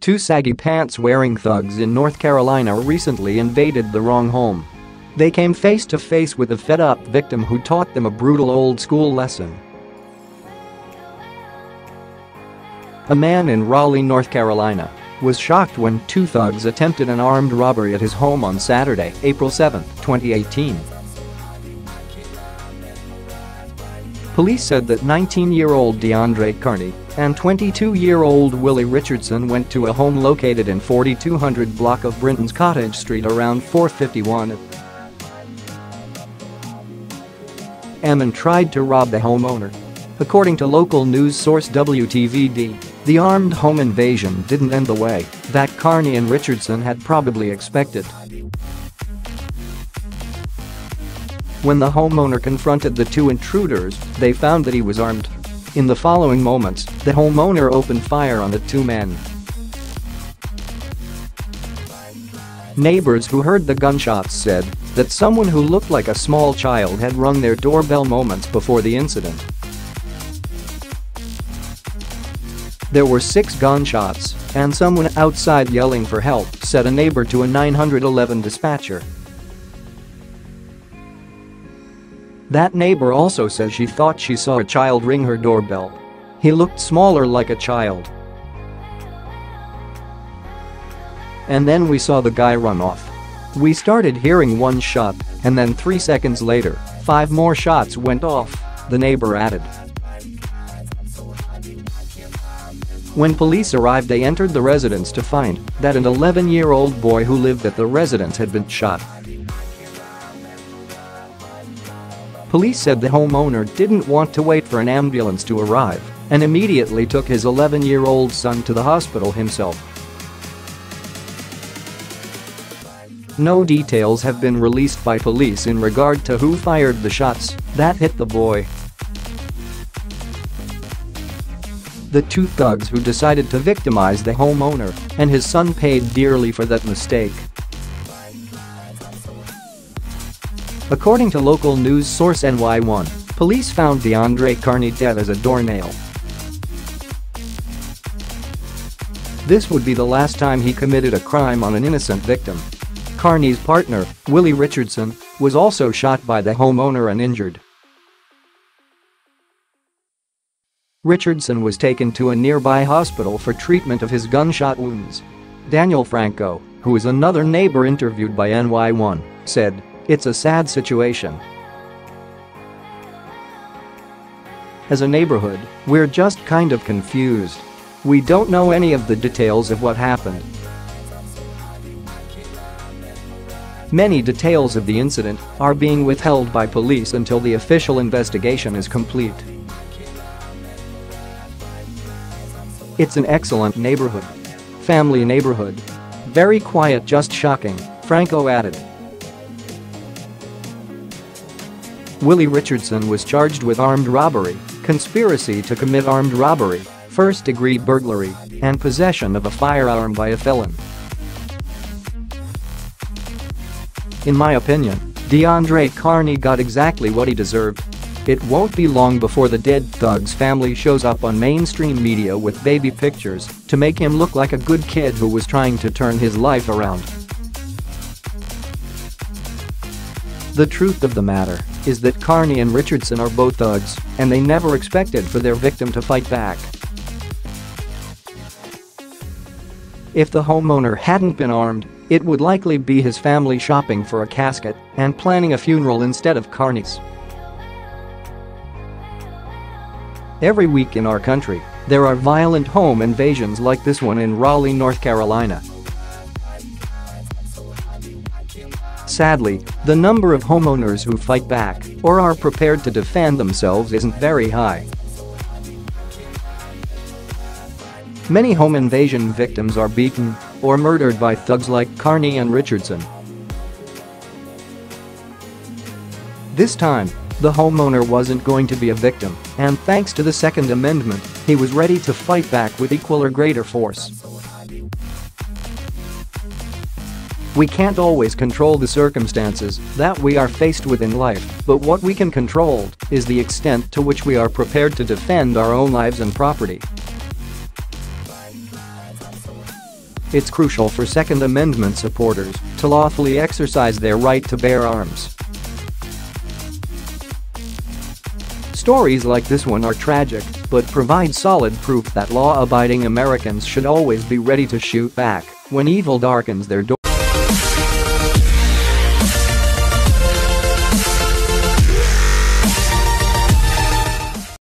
Two saggy pants-wearing thugs in North Carolina recently invaded the wrong home. They came face to face with a fed-up victim who taught them a brutal old-school lesson. A man in Raleigh, North Carolina, was shocked when two thugs attempted an armed robbery at his home on Saturday, April 7, 2018. Police said that 19-year-old Deandre Carney and 22-year-old Willie Richardson went to a home located in 4200 block of Brintons Cottage Street around 4:51 a.m. and tried to rob the homeowner. According to local news source WTVD, the armed home invasion didn't end the way that Carney and Richardson had probably expected. When the homeowner confronted the two intruders, they found that he was armed. In the following moments, the homeowner opened fire on the two men. Neighbors who heard the gunshots said that someone who looked like a small child had rung their doorbell moments before the incident. There were 6 gunshots, and someone outside yelling for help, said a neighbor to a 911 dispatcher. That neighbor also says she thought she saw a child ring her doorbell. He looked smaller like a child. And then we saw the guy run off. We started hearing one shot, and then 3 seconds later, 5 more shots went off, the neighbor added. When police arrived, they entered the residence to find that an 11-year-old boy who lived at the residence had been shot. Police said the homeowner didn't want to wait for an ambulance to arrive and immediately took his 11-year-old son to the hospital himself. No details have been released by police in regard to who fired the shots that hit the boy. The two thugs who decided to victimize the homeowner and his son paid dearly for that mistake. According to local news source NY1, police found Deandre Carney dead as a doornail. This would be the last time he committed a crime on an innocent victim. Carney's partner, Willie Richardson, was also shot by the homeowner and injured. Richardson was taken to a nearby hospital for treatment of his gunshot wounds. Daniel Franco, who is another neighbor interviewed by NY1, said, "It's a sad situation. As a neighborhood, we're just kind of confused. We don't know any of the details of what happened. Many details of the incident are being withheld by police until the official investigation is complete. It's an excellent neighborhood. Family neighborhood. Very quiet, just shocking," Franco added. Willie Richardson was charged with armed robbery, conspiracy to commit armed robbery, first-degree burglary, and possession of a firearm by a felon. In my opinion, Deandre Carney got exactly what he deserved. It won't be long before the dead thug's family shows up on mainstream media with baby pictures to make him look like a good kid who was trying to turn his life around. The truth of the matter is that Carney and Richardson are both thugs, and they never expected for their victim to fight back. If the homeowner hadn't been armed, it would likely be his family shopping for a casket and planning a funeral instead of Carney's. Every week in our country, there are violent home invasions like this one in Raleigh, North Carolina. Sadly, the number of homeowners who fight back or are prepared to defend themselves isn't very high. Many home invasion victims are beaten or murdered by thugs like Carney and Richardson. This time, the homeowner wasn't going to be a victim, and thanks to the Second Amendment, he was ready to fight back with equal or greater force. We can't always control the circumstances that we are faced with in life, but what we can control is the extent to which we are prepared to defend our own lives and property. It's crucial for Second Amendment supporters to lawfully exercise their right to bear arms. Stories like this one are tragic, but provide solid proof that law-abiding Americans should always be ready to shoot back when evil darkens their door.